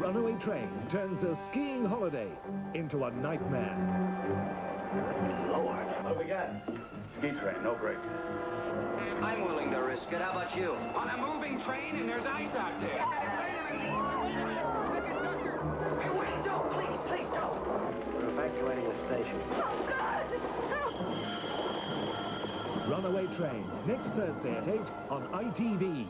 Runaway Train turns a skiing holiday into a nightmare. Lord. Move again. Ski train, no brakes. I'm willing to risk it. How about you? On a moving train and there's ice out there. Hey, wait, don't. Please don't. We're evacuating the station. Oh, God! Help! Runaway Train, next Thursday at 8 on ITV.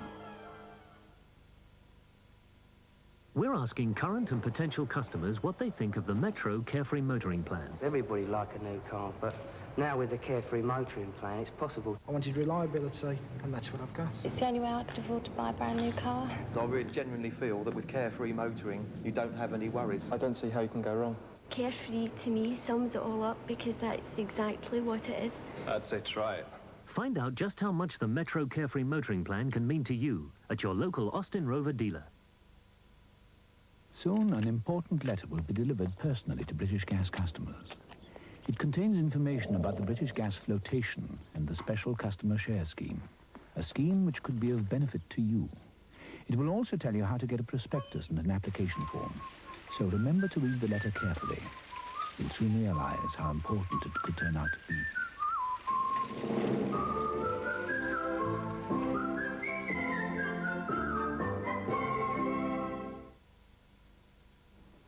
We're asking current and potential customers what they think of the Metro Carefree Motoring Plan. Everybody like a new car, but now with the Carefree Motoring Plan, it's possible. I wanted reliability, and that's what I've got. It's the only way I could afford to buy a brand new car. So I really genuinely feel that with Carefree Motoring, you don't have any worries. I don't see how you can go wrong. Carefree, to me, sums it all up because that's exactly what it is. I'd say try it. Find out just how much the Metro Carefree Motoring Plan can mean to you at your local Austin Rover dealer. Soon, an important letter will be delivered personally to British Gas customers. It contains information about the British Gas flotation and the special customer share scheme, a scheme which could be of benefit to you. It will also tell you how to get a prospectus and an application form. So remember to read the letter carefully. You'll soon realize how important it could turn out to be.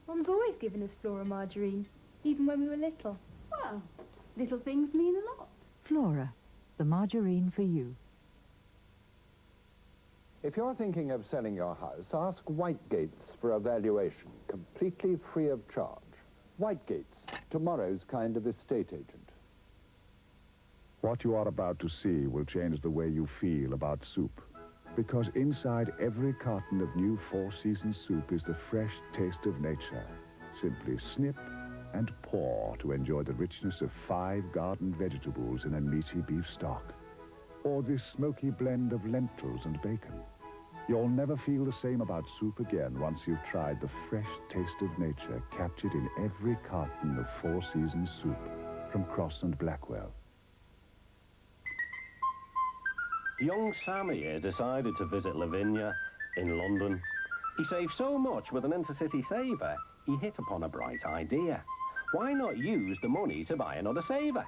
Mum's always given us Flora margarine, even when we were little. Well, little things mean a lot. Flora, the margarine for you. If you're thinking of selling your house, ask Whitegates for a valuation, completely free of charge. Whitegates, tomorrow's kind of estate agent. What you are about to see will change the way you feel about soup. Because inside every carton of new Four Seasons soup is the fresh taste of nature. Simply snip and pour to enjoy the richness of 5 garden vegetables in a meaty beef stock. Or this smoky blend of lentils and bacon. You'll never feel the same about soup again once you've tried the fresh taste of nature captured in every carton of Four Seasons soup from Crosse and Blackwell. Young Sam here decided to visit Lavinia in London. He saved so much with an Intercity saver, he hit upon a bright idea. Why not use the money to buy another saver?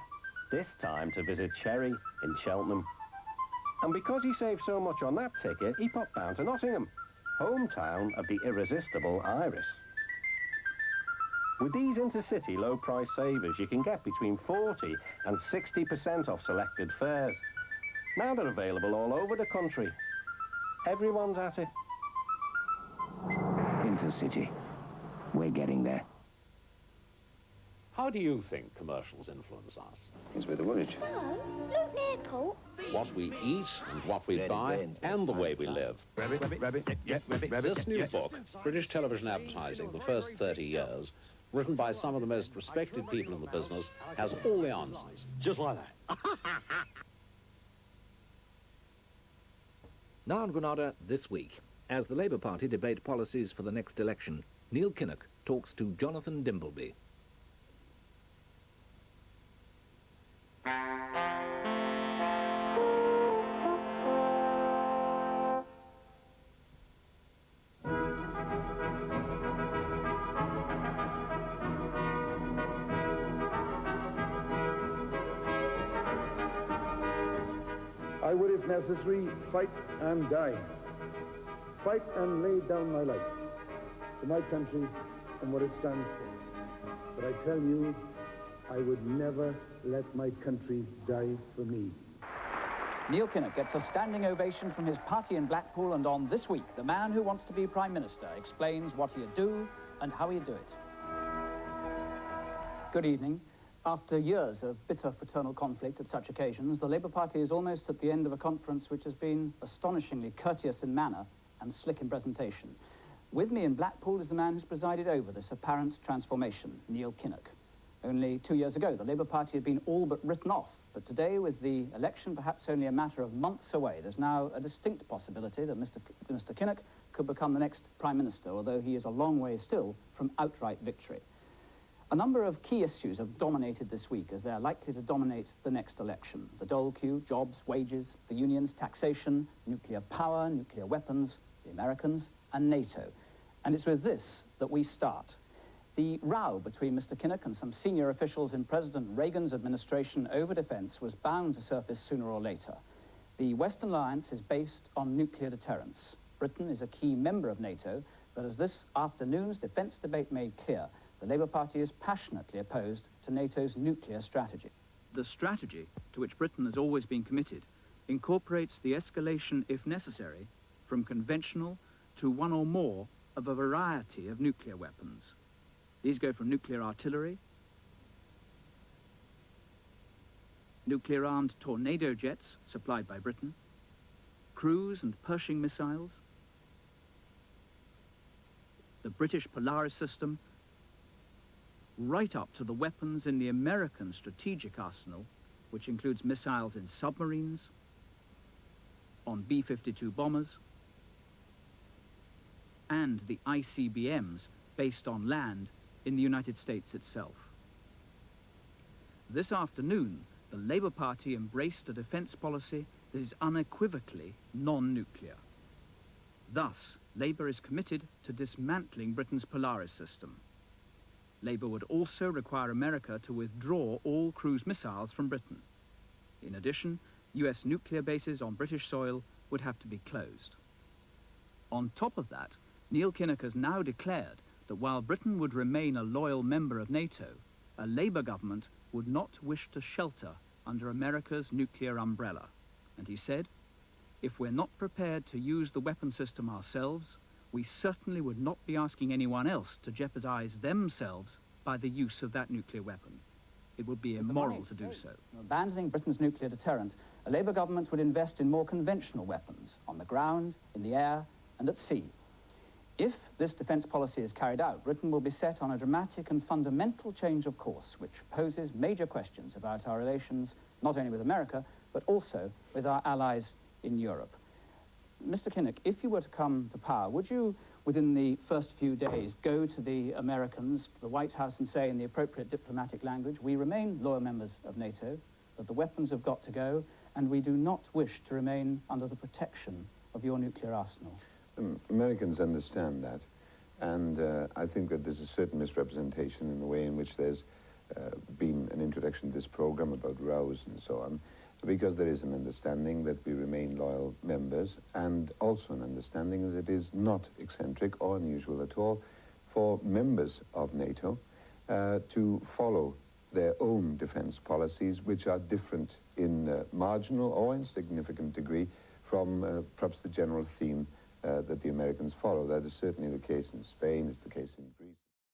This time to visit Cherry in Cheltenham. And because he saved so much on that ticket, he popped down to Nottingham, hometown of the irresistible Iris. With these Intercity low-price savers, you can get between 40 and 60% off selected fares. Now they're available all over the country. Everyone's at it. Intercity. We're getting there. How do you think commercials influence us? It's with the woolwich. No, Luton Airport. What we eat and what we buy and the way we live. This new book, British Television Advertising, the First 30 Years, written by some of the most respected people in the business, has all the answers. Just like that. Now in Granada this week, as the Labour Party debate policies for the next election, Neil Kinnock talks to Jonathan Dimbleby. I would, if necessary, fight and die. Fight and lay down my life for my country and what it stands for. But I tell you, I would never let my country die for me. Neil Kinnock gets a standing ovation from his party in Blackpool, and on This Week, the man who wants to be Prime Minister explains what he'd do and how he'd do it. Good evening. After years of bitter fraternal conflict at such occasions, the Labour Party is almost at the end of a conference which has been astonishingly courteous in manner and slick in presentation. With me in Blackpool is the man who's presided over this apparent transformation, Neil Kinnock. Only 2 years ago, the Labour Party had been all but written off, but today, with the election perhaps only a matter of months away, there's now a distinct possibility that Mr. Kinnock could become the next Prime Minister, although he is a long way still from outright victory. A number of key issues have dominated this week as they are likely to dominate the next election. The dole queue, jobs, wages, the unions, taxation, nuclear power, nuclear weapons, the Americans, and NATO. And it's with this that we start. The row between Mr. Kinnock and some senior officials in President Reagan's administration over defence was bound to surface sooner or later. The Western Alliance is based on nuclear deterrence. Britain is a key member of NATO, but as this afternoon's defence debate made clear, the Labour Party is passionately opposed to NATO's nuclear strategy. The strategy, to which Britain has always been committed, incorporates the escalation, if necessary, from conventional to one or more of a variety of nuclear weapons. These go from nuclear artillery, nuclear-armed tornado jets supplied by Britain, cruise and Pershing missiles, the British Polaris system, right up to the weapons in the American strategic arsenal, which includes missiles in submarines, on B-52 bombers, and the ICBMs based on land in the United States itself. This afternoon, the Labour Party embraced a defence policy that is unequivocally non-nuclear. Thus, Labour is committed to dismantling Britain's Polaris system. Labour would also require America to withdraw all cruise missiles from Britain. In addition, US nuclear bases on British soil would have to be closed. On top of that, Neil Kinnock has now declared that while Britain would remain a loyal member of NATO, a Labour government would not wish to shelter under America's nuclear umbrella. And he said, if we're not prepared to use the weapon system ourselves, we certainly would not be asking anyone else to jeopardize themselves by the use of that nuclear weapon. It would be immoral to do so. Abandoning Britain's nuclear deterrent, a Labour government would invest in more conventional weapons on the ground, in the air, and at sea. If this defence policy is carried out, Britain will be set on a dramatic and fundamental change of course, which poses major questions about our relations not only with America, but also with our allies in Europe. Mr. Kinnock, if you were to come to power, would you, within the first few days, go to the Americans, to the White House, and say in the appropriate diplomatic language, we remain loyal members of NATO, that the weapons have got to go, and we do not wish to remain under the protection of your nuclear arsenal? Americans understand that, and I think that there's a certain misrepresentation in the way in which there's been an introduction to this program about rows and so on, because there is an understanding that we remain loyal members, and also an understanding that it is not eccentric or unusual at all for members of NATO to follow their own defense policies, which are different in marginal or in significant degree from perhaps the general theme that the Americans follow. That is certainly the case in Spain, it's the case in Greece.